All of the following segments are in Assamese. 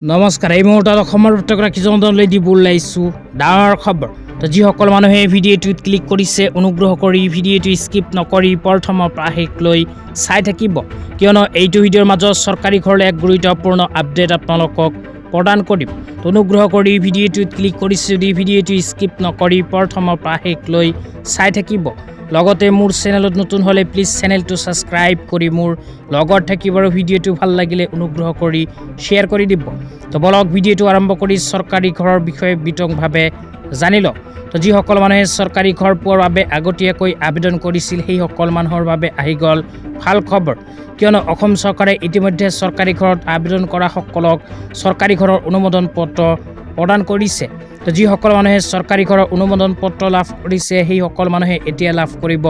নমস্কাৰ। এই মুহূৰ্তত অসমৰ প্ৰত্যেকগৰাকী জনতালৈ দিব ওলাইছোঁ ডাঙৰ খবৰ। তো যিসকল মানুহে ভিডিঅ'টোত ক্লিক কৰিছে অনুগ্ৰহ কৰি ভিডিঅ'টো স্কিপ নকৰি প্ৰথমৰ পৰা শেষলৈ চাই থাকিব, কিয়নো এইটো ভিডিঅ'ৰ মাজত চৰকাৰী ঘৰলৈ এক গুৰুত্বপূৰ্ণ আপডেট আপোনালোকক প্ৰদান কৰিম। তো অনুগ্ৰহ কৰি ভিডিঅ'টোত ক্লিক কৰিছে যদি ভিডিঅ'টো স্কিপ নকৰি প্ৰথমৰ পৰা শেষলৈ চাই থাকিব। লগতে মোৰ চেনেলত নতুন হ'লে প্লিজ চেনেলটো ছাবস্ক্ৰাইব কৰি মোৰ লগত থাকিব আৰু ভিডিঅ'টো ভাল লাগিলে অনুগ্ৰহ কৰি শ্বেয়াৰ কৰি দিব। তো বলক ভিডিঅ'টো আৰম্ভ কৰি চৰকাৰী ঘৰৰ বিষয়ে বিতংভাৱে জানি লওঁ। তো যিসকল মানুহে চৰকাৰী ঘৰ পোৱাৰ বাবে আগতীয়াকৈ আবেদন কৰিছিল সেইসকল মানুহৰ বাবে আহি গ'ল ভাল খবৰ, কিয়নো অসম চৰকাৰে ইতিমধ্যে চৰকাৰী ঘৰত আবেদন কৰা সকলক চৰকাৰী ঘৰৰ অনুমোদন পত্ৰ প্ৰদান কৰিছে। তো যিসকল মানুহে চৰকাৰী ঘৰৰ অনুমোদন পত্ৰ লাভ কৰিছে সেইসকল মানুহে এতিয়া লাভ কৰিব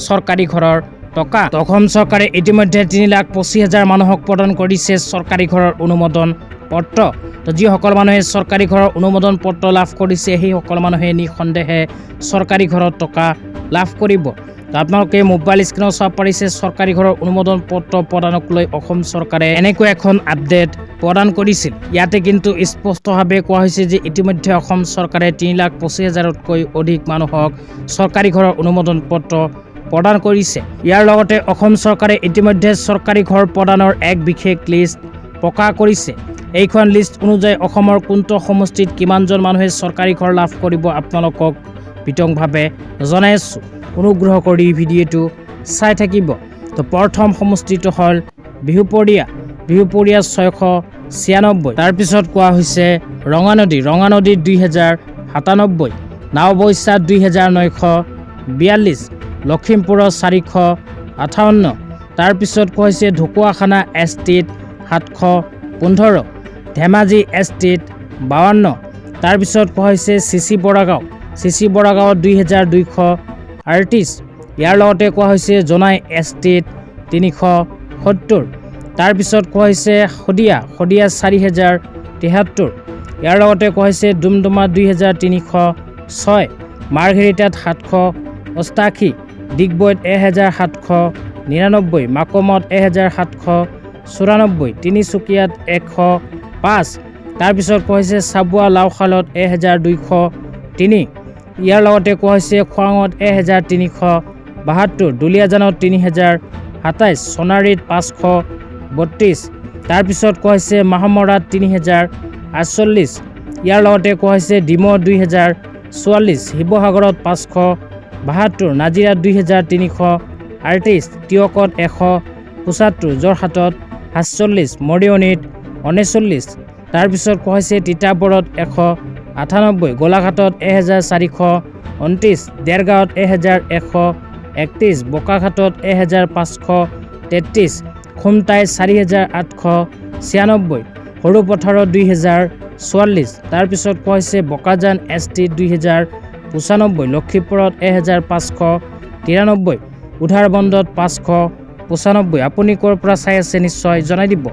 চৰকাৰী ঘৰৰ টকা। অসম চৰকাৰে ইতিমধ্যে 3,25,000 মানুহক প্ৰদান কৰিছে চৰকাৰী ঘৰৰ অনুমোদন পত্ৰ। তো যিসকল মানুহে চৰকাৰী ঘৰৰ অনুমোদন পত্ৰ লাভ কৰিছে সেইসকল মানুহে নিঃসন্দেহে চৰকাৰী ঘৰৰ টকা লাভ কৰিব। তো আপোনালোকে মোবাইল স্ক্ৰীনত চাব পাৰিছে চৰকাৰী ঘৰৰ অনুমোদন পত্ৰ প্ৰদানক লৈ অসম চৰকাৰে এনেকুৱা এখন আপডেট প্ৰদান কৰিছিল। ইয়াতে কিন্তু স্পষ্টভাৱে কোৱা হৈছে যে ইতিমধ্যে অসম চৰকাৰে 3,25,000তকৈ অধিক মানুহক চৰকাৰী ঘৰৰ অনুমোদন পত্ৰ প্ৰদান কৰিছে। ইয়াৰ লগতে অসম চৰকাৰে ইতিমধ্যে চৰকাৰী ঘৰ প্ৰদানৰ এক বিশেষ লিষ্ট প্ৰকাশ কৰিছে। এইখন লিষ্ট অনুযায়ী অসমৰ কোনটো সমষ্টিত কিমানজন মানুহে চৰকাৰী ঘৰ লাভ কৰিব আপোনালোকক বিতংভাৱে জনাই আছোঁ। অনুগ্ৰহ কৰি ভিডিঅ'টো চাই থাকিব। তো প্ৰথম সমষ্টিটো হ'ল বিহুপৰীয়া 696। তাৰপিছত কোৱা হৈছে ৰঙানদী 2,097, নাওবৈচা 2,942, লখিমপুৰৰ 458। তাৰপিছত কোৱা হৈছে ঢকুৱাখানা এছটিত 715, ধেমাজি এছটিত 52। তাৰপিছত কোৱা হৈছে চিচি বৰাগাঁও 2,238। ইয়াৰ লগতে কোৱা হৈছে জোনাই এছটিত 370। তাৰপিছত কোৱা হৈছে শদিয়া 4,073। ইয়াৰ লগতে কোৱা হৈছে ডুমডুমা 2,306, মাৰ্ঘেৰিটাত 788, ডিগবৈত 1,799, মাকুমত 1,794, তিনিচুকীয়াত 105। তাৰপিছত কোৱা হৈছে চাবুৱা লাওখালত 1,203। ইয়াৰ লগতে কোৱা হৈছে খোৱাঙত 1,372, দুলীয়াজানত 3,027, সোণাৰীত 532। তাৰপিছত কোৱা হৈছে মাহমৰাত 3,048। ইয়াৰ লগতে কোৱা হৈছে ডিমৌত 2,044, শিৱসাগৰত 572, নাজিৰাত 2,338, টিয়কত 175, যোৰহাটত 47, মৰিয়নিত 39। তাৰপিছত কোৱা হৈছে তিতাবৰত 198, গোলাঘাটত 1,429, দেৰগাঁৱত 1,131, বোকাখাটত 1,533, খুমটাইত 4,896, সৰুপথাৰত 2,044। তাৰপিছত কোৱা হৈছে বকাজান এছটিত 2,095, লখিমপুৰত 1,593, উধাৰবন্দত 595। আপুনি ক'ৰ পৰা চাই আছে নিশ্চয় জনাই দিব।